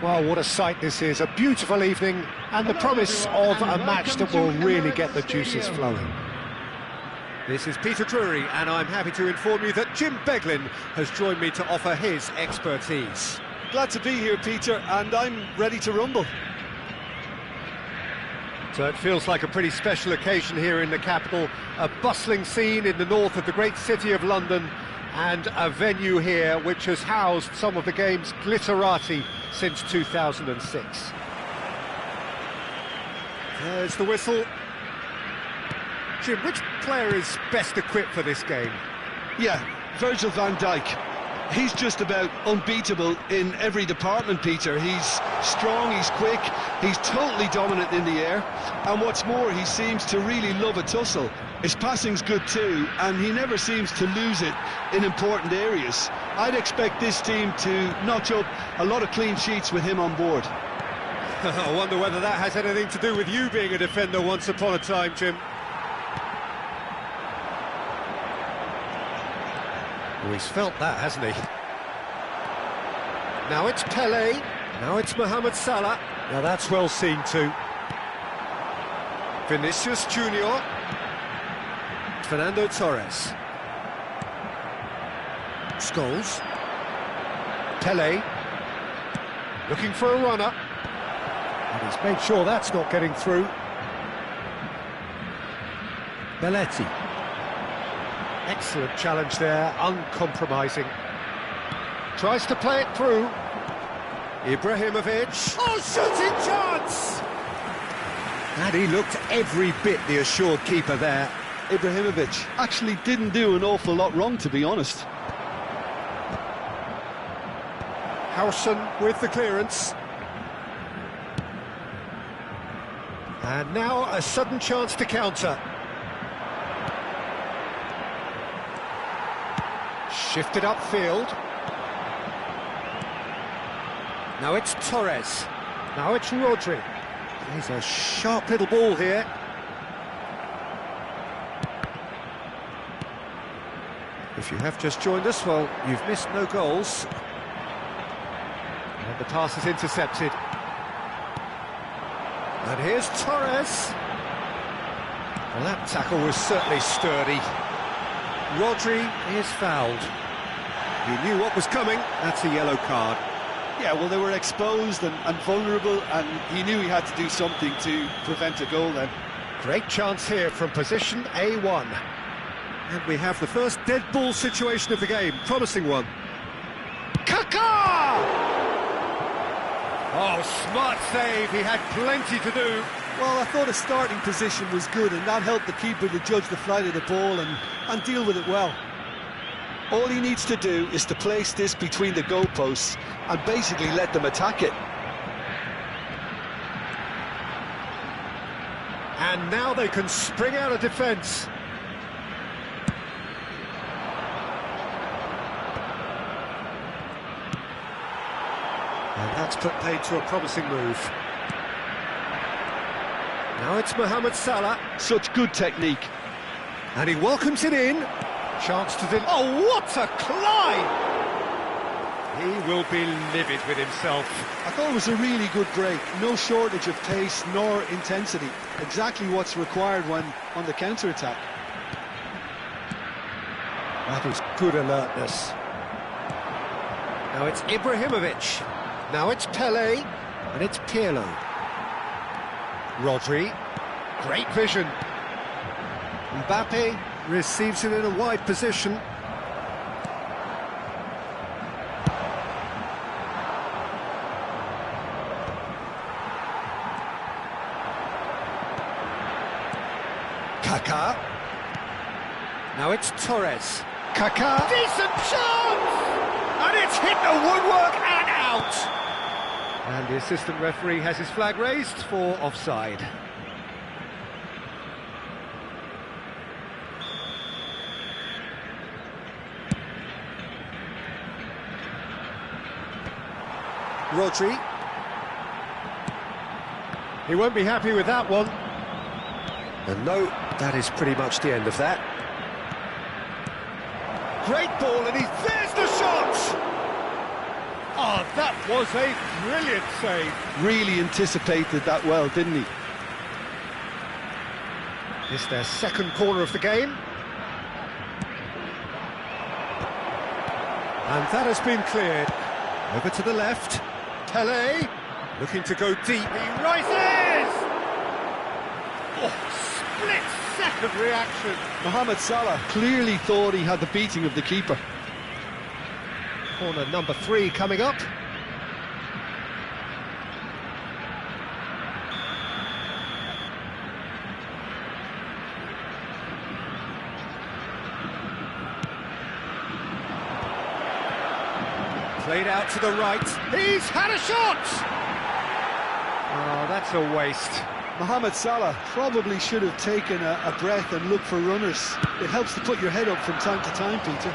Well, what a sight this is, a beautiful evening and the promise of a match that will really get the juices flowing. This is Peter Drury, and I'm happy to inform you that Jim Beglin has joined me to offer his expertise. Glad to be here, Peter, and I'm ready to rumble. So it feels like a pretty special occasion here in the capital, a bustling scene in the north of the great city of London, and a venue here which has housed some of the game's glitterati since 2006. There's the whistle. Jim, which player is best equipped for this game? Yeah, Virgil van Dijk. He's just about unbeatable in every department, Peter. He's strong, he's quick, he's totally dominant in the air, and what's more, he seems to really love a tussle. His passing's good too, and he never seems to lose it in important areas. I'd expect this team to notch up a lot of clean sheets with him on board. I wonder whether that has anything to do with you being a defender once upon a time, Jim. Oh, he's felt that, hasn't he? Now it's Pele, now it's Mohamed Salah. Now that's well seen too. Vinicius Junior. Fernando Torres. Scholes. Pele. Looking for a runner. And he's made sure that's not getting through. Belletti. Excellent challenge there, uncompromising. Tries to play it through. Ibrahimovic. Oh, shooting chance! And he looked every bit the assured keeper there. Ibrahimovic actually didn't do an awful lot wrong, to be honest. Howson with the clearance. And now a sudden chance to counter. Shifted upfield. Now it's Torres. Now it's Rodri. He's a sharp little ball here. If you have just joined us, well, you've missed no goals. And the pass is intercepted. And here's Torres. Well, that tackle was certainly sturdy. Rodri is fouled. He knew what was coming. That's a yellow card. Yeah, well, they were exposed and vulnerable, and he knew he had to do something to prevent a goal then. Great chance here from position A1. And we have the first dead ball situation of the game. Promising one. Kaká! Oh, smart save. He had plenty to do. Well, I thought his starting position was good, and that helped the keeper to judge the flight of the ball and deal with it well. All he needs to do is to place this between the goalposts and basically let them attack it. And now they can spring out of defence. And that's put paid to a promising move. Now it's Mohamed Salah. Such good technique. And he welcomes it in. Chance to... Oh, what a climb! He will be livid with himself. I thought it was a really good break. No shortage of pace nor intensity. Exactly what's required when on the counter-attack. That is good alertness. Now it's Ibrahimovic. Now it's Pele. And it's Pirlo. Rodri. Great vision. Mbappe receives it in a wide position. Kaká. Now it's Torres. Kaká. Decent chance! And it's hit the woodwork and out! And the assistant referee has his flag raised for offside. Rodri. He won't be happy with that one. And no, that is pretty much the end of that. Great ball, and there's the shot! Oh, that was a brilliant save. Really anticipated that well, didn't he? It's their second corner of the game. And that has been cleared. Over to the left. Pele, looking to go deep. He rises! Oh, split-second reaction. Mohamed Salah clearly thought he had the beating of the keeper. Corner number 3 coming up. Played out to the right. He's had a shot! Oh, that's a waste. Mohamed Salah probably should have taken a breath and looked for runners. It helps to put your head up from time to time, Peter.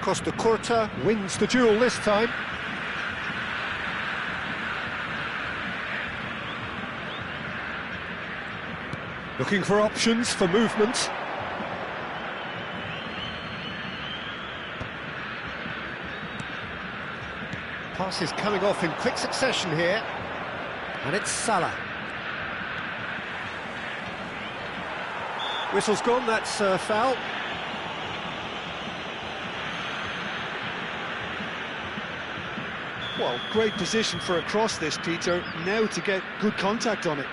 Costa Curta wins the duel this time. Looking for options for movement. Passes coming off in quick succession here. And it's Salah. Whistle's gone, that's foul. Well, great position for a cross this, Peter. Now to get good contact on it.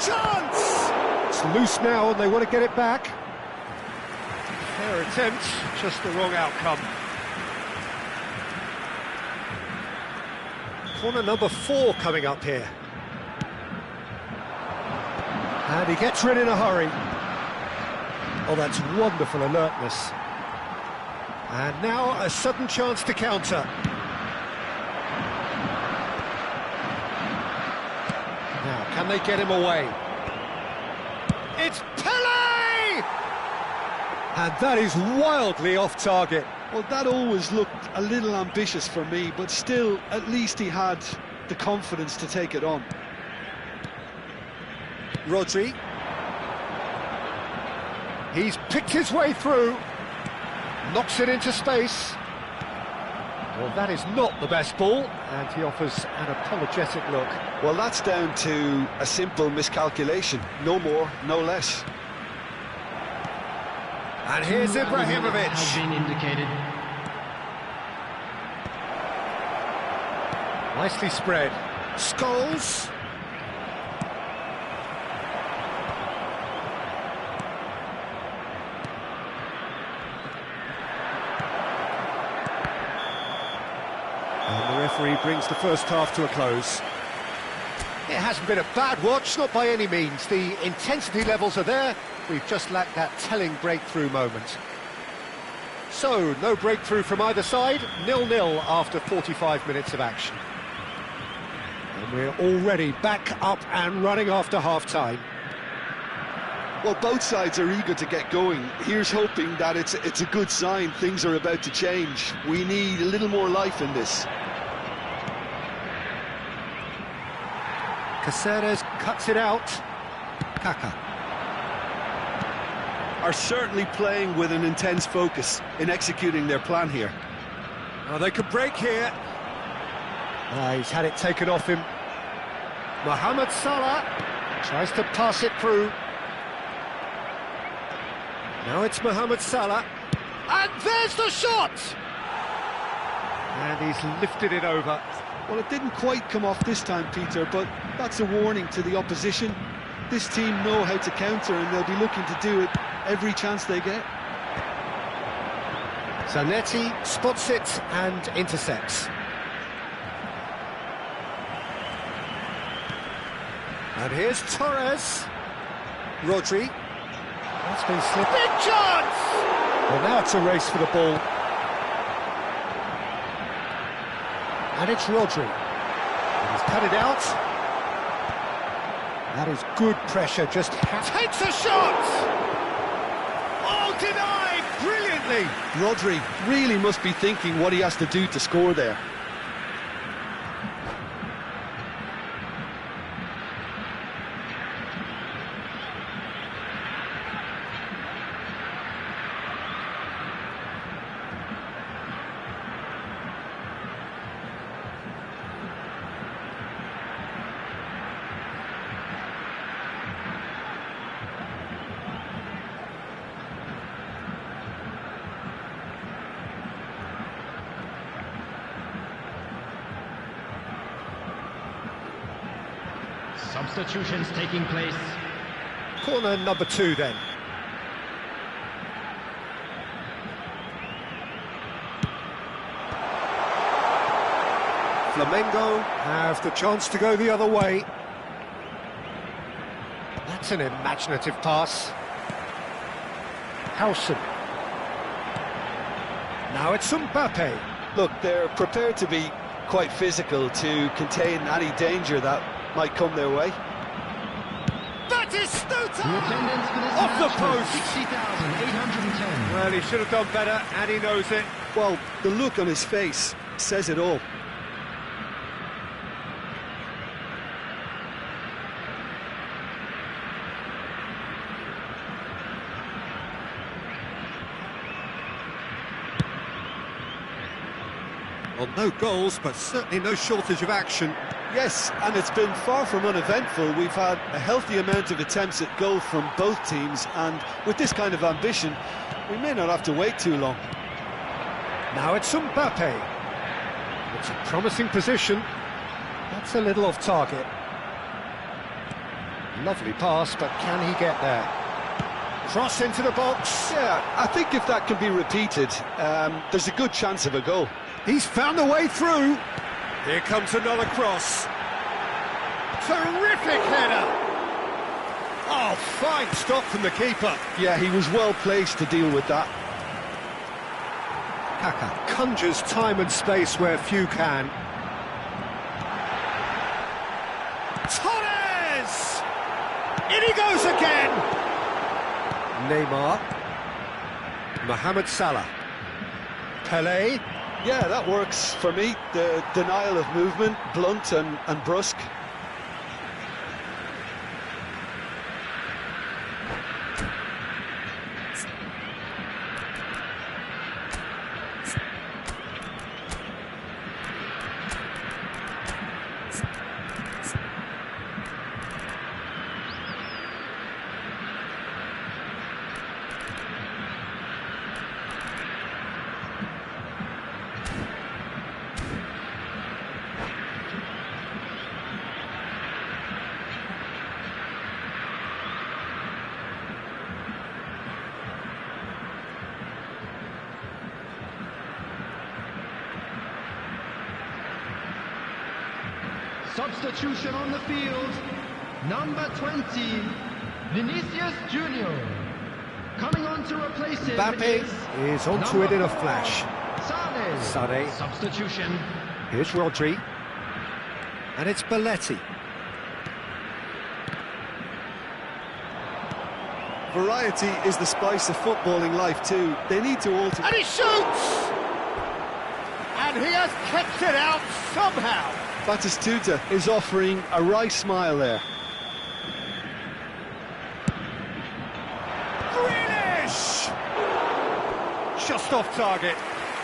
Chance! It's loose now and they want to get it back. Fair attempt, just the wrong outcome. Corner number 4 coming up here. And he gets rid in a hurry. Oh, that's wonderful alertness. And now a sudden chance to counter. Now, can they get him away? It's Pele! And that is wildly off target. Well, that always looked a little ambitious for me, but still, at least he had the confidence to take it on. Rodri. He's picked his way through. Knocks it into space. Well, that is not the best ball, and he offers an apologetic look. Well, that's down to a simple miscalculation. No more, no less. And here's Ibrahimovic. Has been indicated. Nicely spread. Scholes. And the referee brings the first half to a close. It hasn't been a bad watch, not by any means. The intensity levels are there. We've just lacked that telling breakthrough moment. So, no breakthrough from either side, 0-0 after 45 minutes of action. And we're already back up and running after half-time. Well, both sides are eager to get going. Here's hoping that it's a good sign. Things are about to change. We need a little more life in this. Caceres cuts it out. Kaka. Are certainly playing with an intense focus in executing their plan here. Oh, they could break here. He's had it taken off him. Mohamed Salah tries to pass it through. Now it's Mohamed Salah. And there's the shot! And he's lifted it over. Well, it didn't quite come off this time, Peter, but that's a warning to the opposition. This team know how to counter, and they'll be looking to do it every chance they get. Zanetti spots it and intercepts. And here's Torres. Rodri. That's been slipped. Big chance! Well, now it's a race for the ball. And it's Rodri. And he's cut it out. That is good pressure, just takes a shot! Oh, denied brilliantly! brilliantly. Rodri really must be thinking what he has to do to score there. Substitutions taking place. Corner number 2 then. Flamengo have the chance to go the other way. That's an imaginative pass. Howson. Now it's Mbappe. Look, they're prepared to be quite physical to contain any danger that might come their way. That is Stuta! The attendance for this Off the match was post! 60,810. Well, he should have done better, and he knows it. Well, the look on his face says it all. Well, no goals, but certainly no shortage of action. Yes, and it's been far from uneventful. We've had a healthy amount of attempts at goal from both teams, and with this kind of ambition, we may not have to wait too long. Now it's Mbappe. It's a promising position. That's a little off target. Lovely pass, but can he get there? Cross into the box. Yeah, I think if that can be repeated, there's a good chance of a goal. He's found a way through. Here comes another cross. Terrific header. Oh, fine stop from the keeper. Yeah, he was well placed to deal with that. Kaka conjures time and space where few can. Torres! In he goes again! Neymar. Mohamed Salah. Pelé. Yeah, that works for me. The denial of movement, blunt and brusque. Substitution on the field. Number 20, Vinicius Junior. Coming on to replace him Mbappe is onto it in a flash. Sane. Sane. Substitution. Here's Rodri. And it's Belletti. Variety is the spice of footballing life too. They need to alter... And he shoots! And he has kept it out somehow. Batistuta is offering a wry smile there. Grealish! Just off target.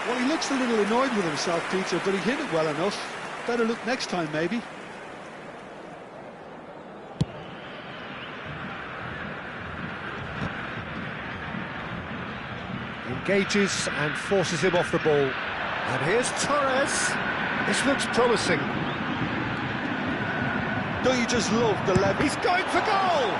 Well, he looks a little annoyed with himself, Peter, but he hit it well enough. Better look next time, maybe. Engages and forces him off the ball. And here's Torres. This looks promising. Don't you just love the level? He's going for goal!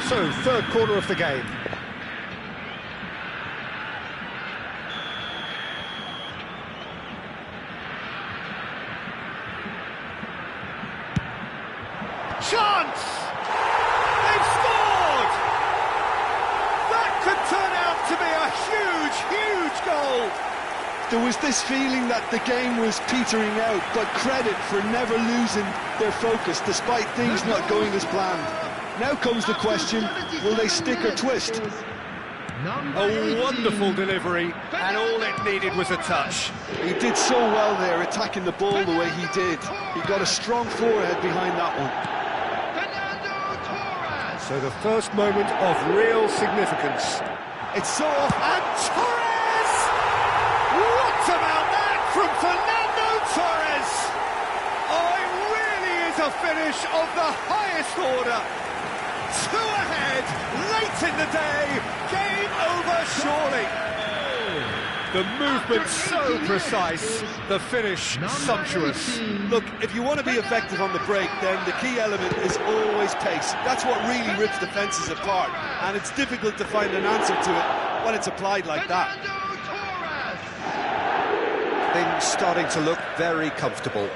So, third quarter of the game. Chance! They've scored! That could turn out to be a huge, huge goal! There was this feeling that the game was petering out, but credit for never losing their focus despite things not going as planned. Now comes the question, will they stick or twist? A wonderful delivery, and all it needed was a touch. He did so well there, attacking the ball the way he did. He got a strong forehead behind that one. So the first moment of real significance. It's so off. And Torres! What about that from Fernando Torres? Oh, it really is a finish of the highest order. Two ahead, late in the day, game over surely. The movement so precise, the finish sumptuous. Look, if you want to be effective on the break, then the key element is always pace. That's what really rips defences apart, and it's difficult to find an answer to it when it's applied like that. Things starting to look very comfortable.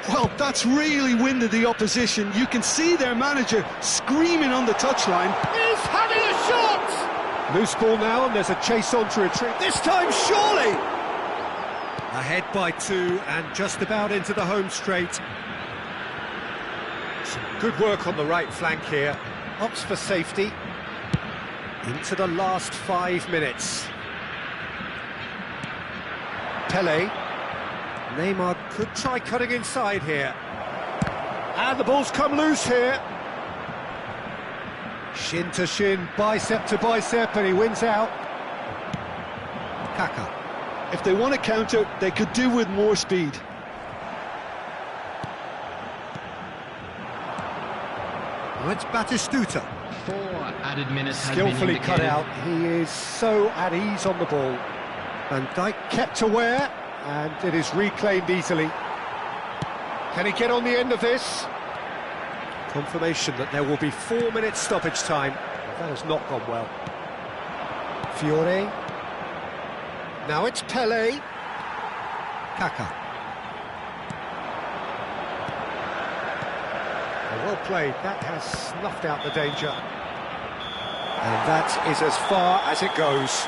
Well, that's really winded the opposition. You can see their manager screaming on the touchline. He's having a shot! Loose ball now, and there's a chase on to retreat. This time, surely! Ahead by 2, and just about into the home straight. Some good work on the right flank here. Opts for safety. Into the last 5 minutes. Pele. Neymar could try cutting inside here. And the ball's come loose here. Shin to shin, bicep to bicep, and he wins out. Kaka. If they want to counter, they could do with more speed. Well, it's Batistuta. 4 added minutes Skillfully cut out. He is so at ease on the ball. Van Dijk kept aware, and it is reclaimed easily. Can he get on the end of this? Confirmation that there will be 4 minutes stoppage time. That has not gone well. Fiore. Now it's Pele. Kaka. Well played. That has snuffed out the danger. And that is as far as it goes.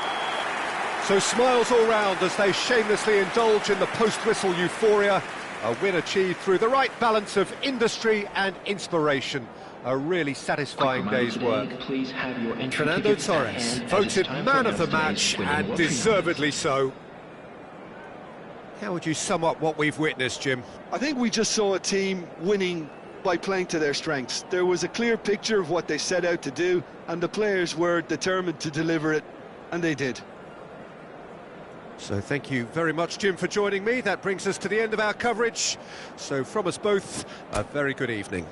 So smiles all round as they shamelessly indulge in the post-whistle euphoria. A win achieved through the right balance of industry and inspiration. A really satisfying day's work. Fernando Torres, voted man of the match, and deservedly so. How would you sum up what we've witnessed, Jim? I think we just saw a team winning by playing to their strengths. There was a clear picture of what they set out to do, and the players were determined to deliver it, and they did. So thank you very much, Jim, for joining me. That brings us to the end of our coverage. So from us both, a very good evening.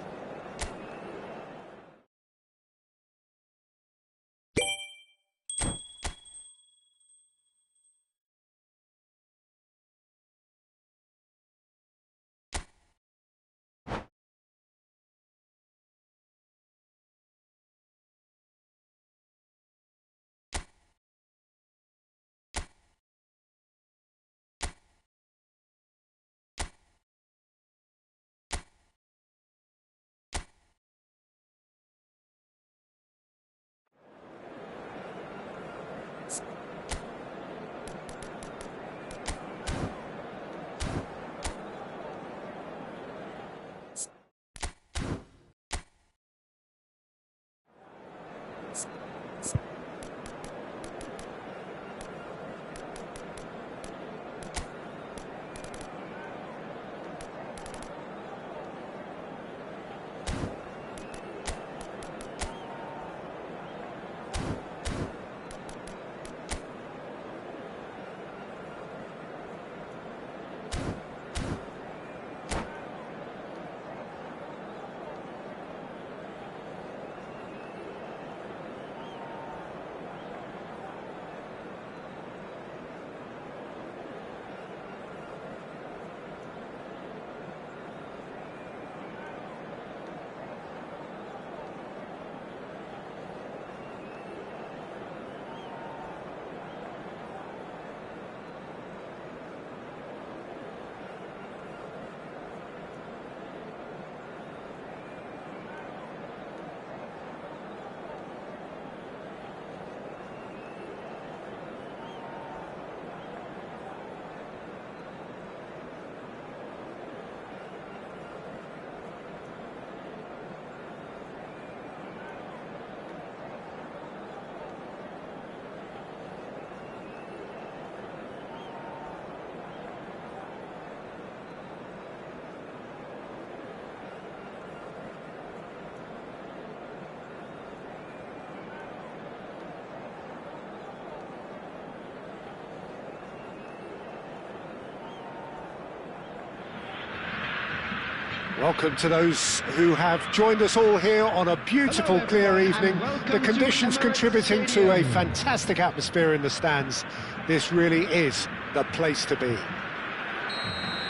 Welcome to those who have joined us all here on a beautiful, clear evening. The conditions contributing to a fantastic atmosphere in the stands. This really is the place to be.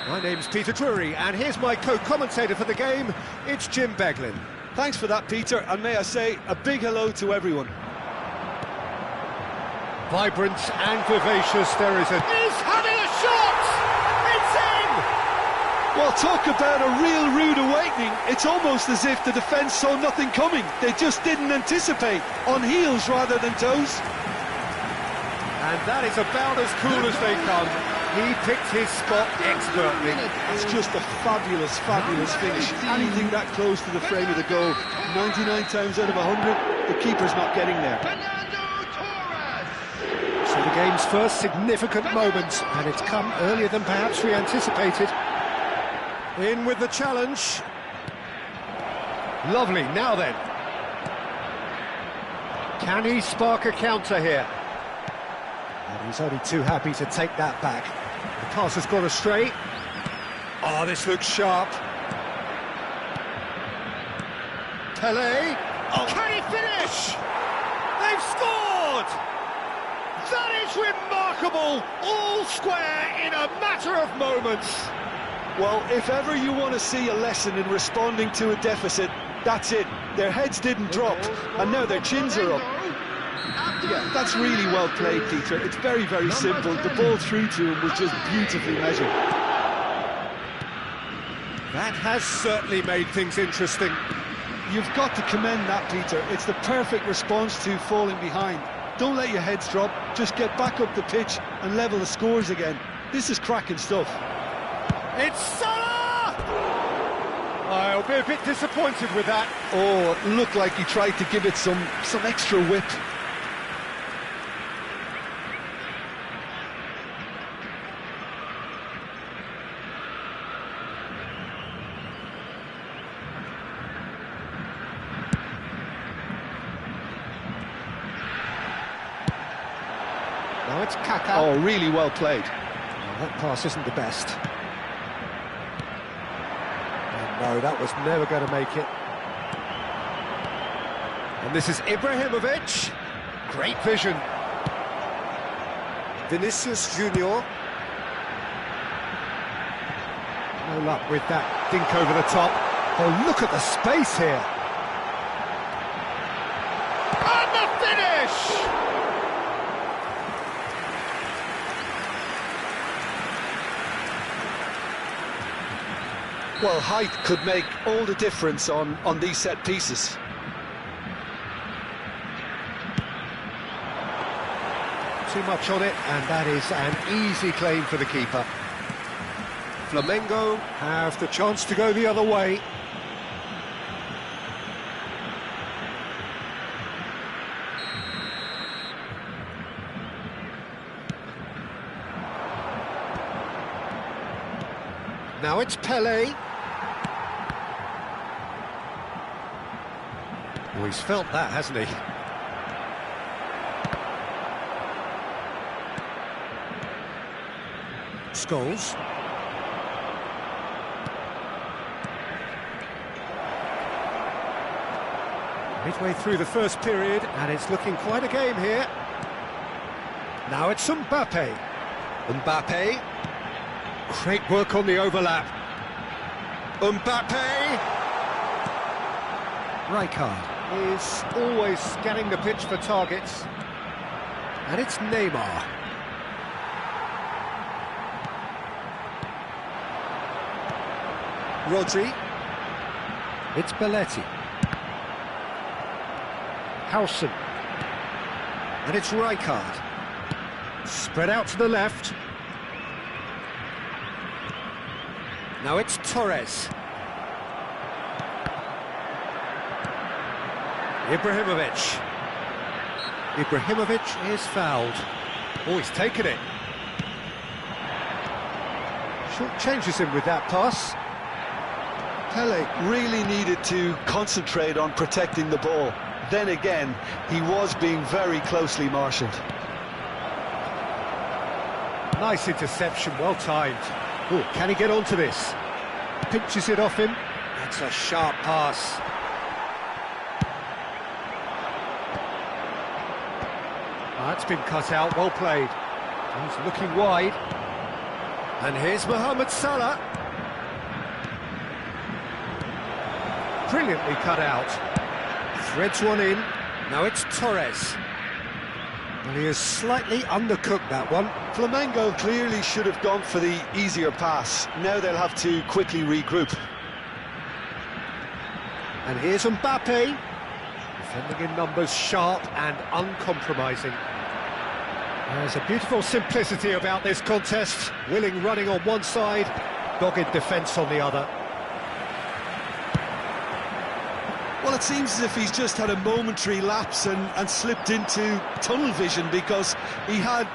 My name's Peter Drury, and here's my co-commentator for the game. It's Jim Beglin. Thanks for that, Peter, and may I say a big hello to everyone. Vibrant and vivacious, there is He's having a shot! It's in! Well, talk about a real rude awakening. It's almost as if the defence saw nothing coming. They just didn't anticipate, on heels rather than toes. And that is about as cool as they come. He picked his spot expertly. It's just a fabulous, fabulous finish. Anything that close to the frame of the goal, 99 times out of 100, the keeper's not getting there. So the game's first significant moment, and it's come earlier than perhaps we anticipated. In with the challenge. Lovely, now then. Can he spark a counter here? And he's only too happy to take that back. The pass has gone astray. Oh, this looks sharp. Pelé. Oh. Can he finish? They've scored! That is remarkable! All square in a matter of moments. Well, if ever you want to see a lesson in responding to a deficit, that's it. Their heads didn't drop, and now their chins are up. Yeah, that's really well played, Peter. It's very, very simple. The ball through to him was just beautifully measured. That has certainly made things interesting. You've got to commend that, Peter. It's the perfect response to falling behind. Don't let your heads drop. Just get back up the pitch and level the scores again. This is cracking stuff. It's Salah! I'll be a bit disappointed with that. Oh, it looked like he tried to give it some extra whip. Now it's Kaká. Oh, really well played. Well, that pass isn't the best. And no, that was never going to make it. And this is Ibrahimovic. Great vision. Vinicius Junior. No luck with that dink over the top. Oh, look at the space here. And the finish! Well, height could make all the difference on these set pieces. Too much on it, and that is an easy claim for the keeper. Flamengo have the chance to go the other way. Now it's Pelé. Oh, he's felt that, hasn't he? Scholes. Midway through the first period, and it's looking quite a game here. Now it's Mbappe. Mbappe. Great work on the overlap. Mbappe. Rijkaard is always scanning the pitch for targets. And it's Neymar. Rodri. It's Belletti. Howson. And it's Rijkaard. Spread out to the left. Now it's Torres. Ibrahimovic. Ibrahimovic is fouled. Oh, he's taken it. Short changes him with that pass. Pelé really needed to concentrate on protecting the ball. Then again, he was being very closely marshalled. Nice interception, well timed. Oh, can he get onto this? Pinches it off him. That's a sharp pass. That's been cut out, well played. He's looking wide. And here's Mohamed Salah. Brilliantly cut out. Threads one in. Now it's Torres. Well, he has slightly undercooked that one. Flamengo clearly should have gone for the easier pass. Now they'll have to quickly regroup. And here's Mbappe. Defending in numbers, sharp and uncompromising. There's a beautiful simplicity about this contest. Willing running on one side, dogged defence on the other. Well, it seems as if he's just had a momentary lapse and slipped into tunnel vision, because he had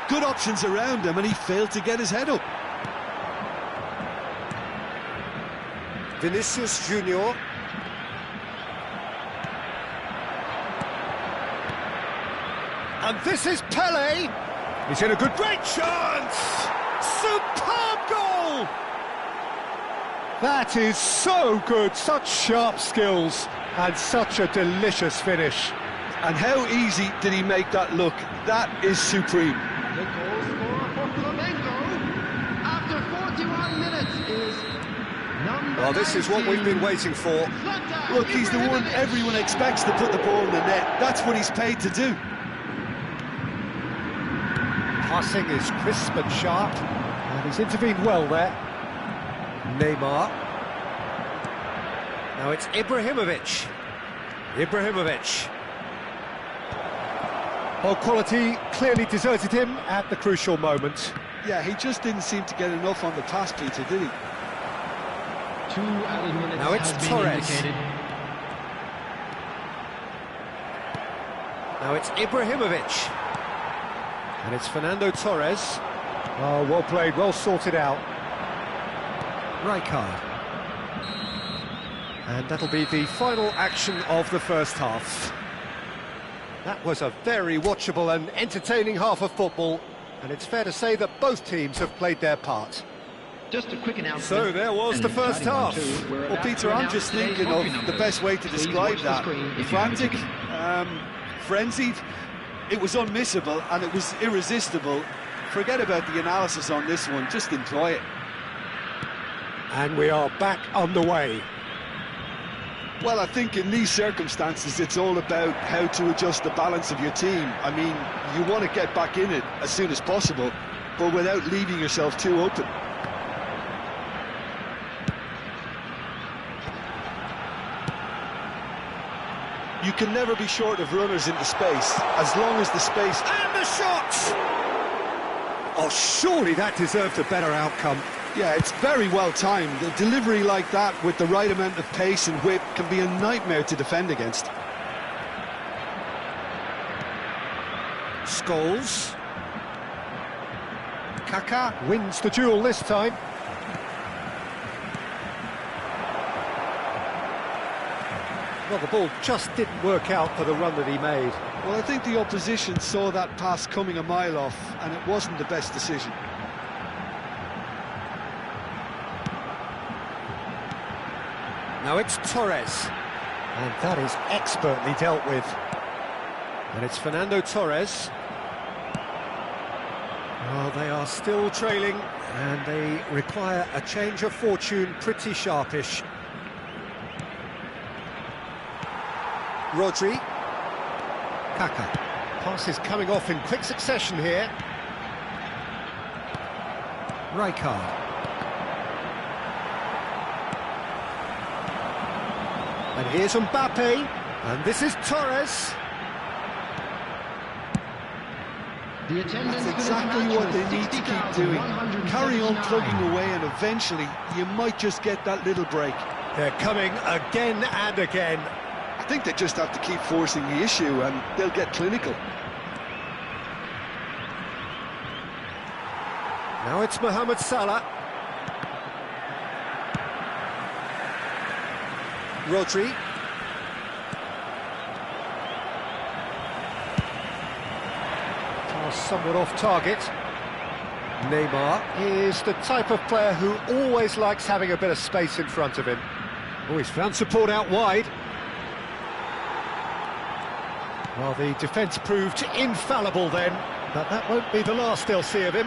good options around him and he failed to get his head up. Vinicius Junior. And this is Pele. He's in a great chance. Superb goal. That is so good. Such sharp skills and such a delicious finish. And how easy did he make that look? That is supreme. The goal scorer for Flamengo after 41 minutes is number Well, this is what we've been waiting for. Look, he's the one everyone expects to put the ball in the net. That's what he's paid to do. Passing is crisp and sharp, and he's intervened well there. Neymar. Now it's Ibrahimovic. Well, quality clearly deserted him at the crucial moment. Yeah, he just didn't seem to get enough on the pass, Peter, did he? 2 added minutes Now it's has been Torres. indicated. Now it's Ibrahimovic. And it's Fernando Torres. Oh, well played, well sorted out. Rijkaard. And that'll be the final action of the first half. That was a very watchable and entertaining half of football, and it's fair to say that both teams have played their part. Just a quick announcement. So there was the first half. Well, Peter, I'm just thinking of the best way to describe that. Frantic, frenzied. It was unmissable and it was irresistible. Forget about the analysis on this one, just enjoy it. And we are back on the way. Well, I think in these circumstances it's all about how to adjust the balance of your team. I mean, you want to get back in it as soon as possible, but without leaving yourself too open. You can never be short of runners into space, as long as the space... And the shot! Oh, surely that deserved a better outcome. Yeah, it's very well timed. A delivery like that with the right amount of pace and whip can be a nightmare to defend against. Scholes. Kaká wins the duel this time. Well, the ball just didn't work out for the run that he made. Well, I think the opposition saw that pass coming a mile off, and it wasn't the best decision. Now it's Torres. And that is expertly dealt with. And it's Fernando Torres. Well, they are still trailing, and they require a change of fortune pretty sharpish. Rodri. Kaká. Passes coming off in quick succession here. Rijkaard. And here's Mbappe. And this is Torres. That's exactly what they need to keep doing. Carry on plugging away, and eventually you might just get that little break. They're coming again and again. I think they just have to keep forcing the issue and they'll get clinical. Now it's Mohamed Salah. Rodri. Pass somewhat off target. Neymar is the type of player who always likes having a bit of space in front of him. Oh, he's found support out wide. Well, the defence proved infallible then, but that won't be the last they'll see of him.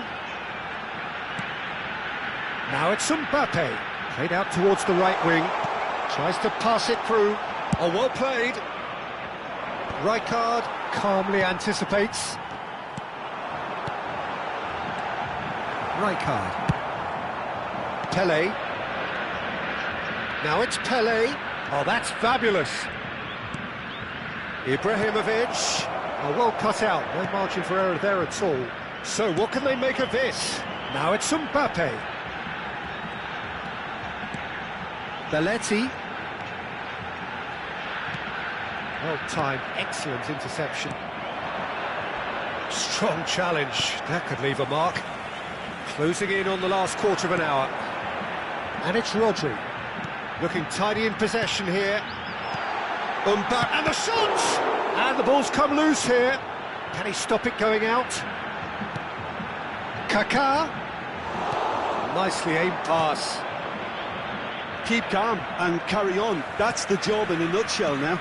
Now it's Mbappe, played out towards the right wing, tries to pass it through. Oh, well played. Rijkaard calmly anticipates. Rijkaard. Pele. Now it's Pele. Oh, that's fabulous. Ibrahimovic. Oh, well cut out. No margin for error there at all. So what can they make of this? Now it's Mbappe. Belletti. Well timed, excellent interception. Strong challenge, that could leave a mark. Closing in on the last quarter of an hour. And it's Rodri. Looking tidy in possession here. Mbappe, and the shot! And the ball's come loose here. Can he stop it going out? Kaká. Nicely aimed pass. Keep calm and carry on. That's the job in a nutshell now.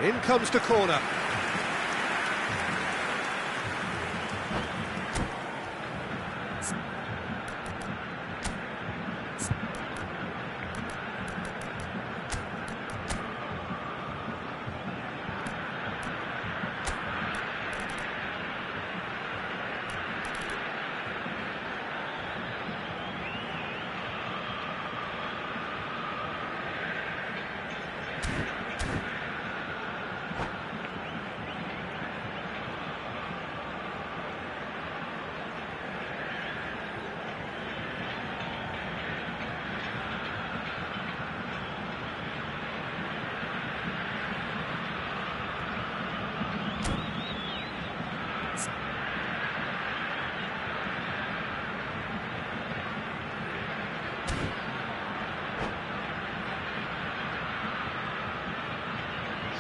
In comes the corner.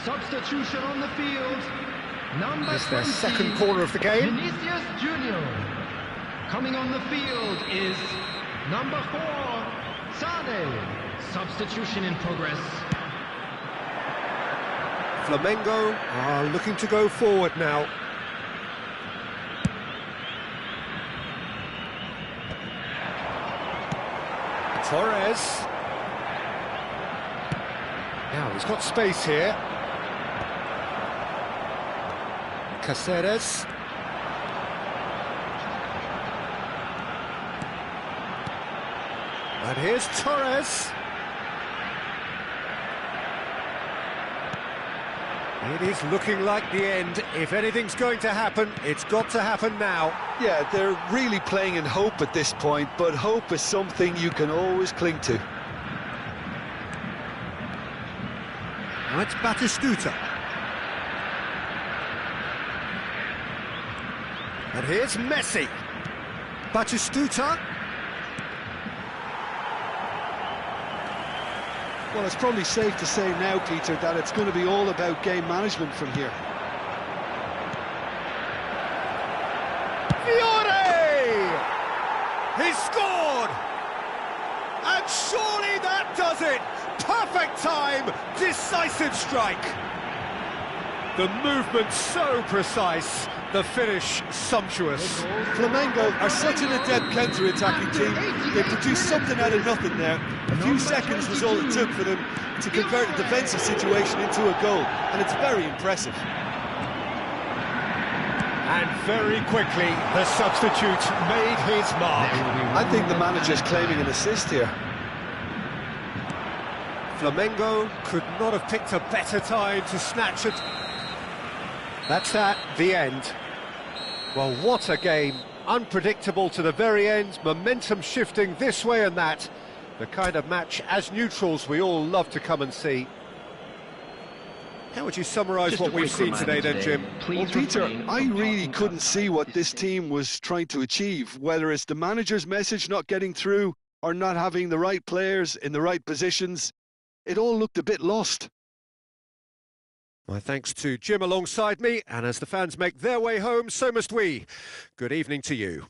Substitution on the field. Number It's their 20, second corner of the game. Vinicius Junior. Coming on the field is number 4, Sane. Substitution in progress. Flamengo are looking to go forward now. Torres. Now he's got space here. Caceres. And here's Torres. It is looking like the end. If anything's going to happen, it's got to happen now. Yeah, they're really playing in hope at this point, but hope is something you can always cling to. Now it's Batistuta. And here's Messi. Batistuta. Well, it's probably safe to say now, Peter, that it's going to be all about game management from here. Fiore! He's scored! And surely that does it! Perfect time, decisive strike. The movement so precise, the finish sumptuous. Flamengo are such an adept counter-attacking team. They produced something out of nothing there. A few seconds was all it took for them to convert a defensive situation into a goal, and it's very impressive. And very quickly, the substitute made his mark. I think the manager's claiming an assist here. Flamengo could not have picked a better time to snatch it. That's that, the end. Well, what a game. Unpredictable to the very end, momentum shifting this way and that. The kind of match, as neutrals, we all love to come and see. How would you summarise what we've seen today then, Jim? Well, Peter, I really couldn't see what this team was trying to achieve, whether it's the manager's message not getting through or not having the right players in the right positions. It all looked a bit lost. My thanks to Jim alongside me, and as the fans make their way home, so must we. Good evening to you.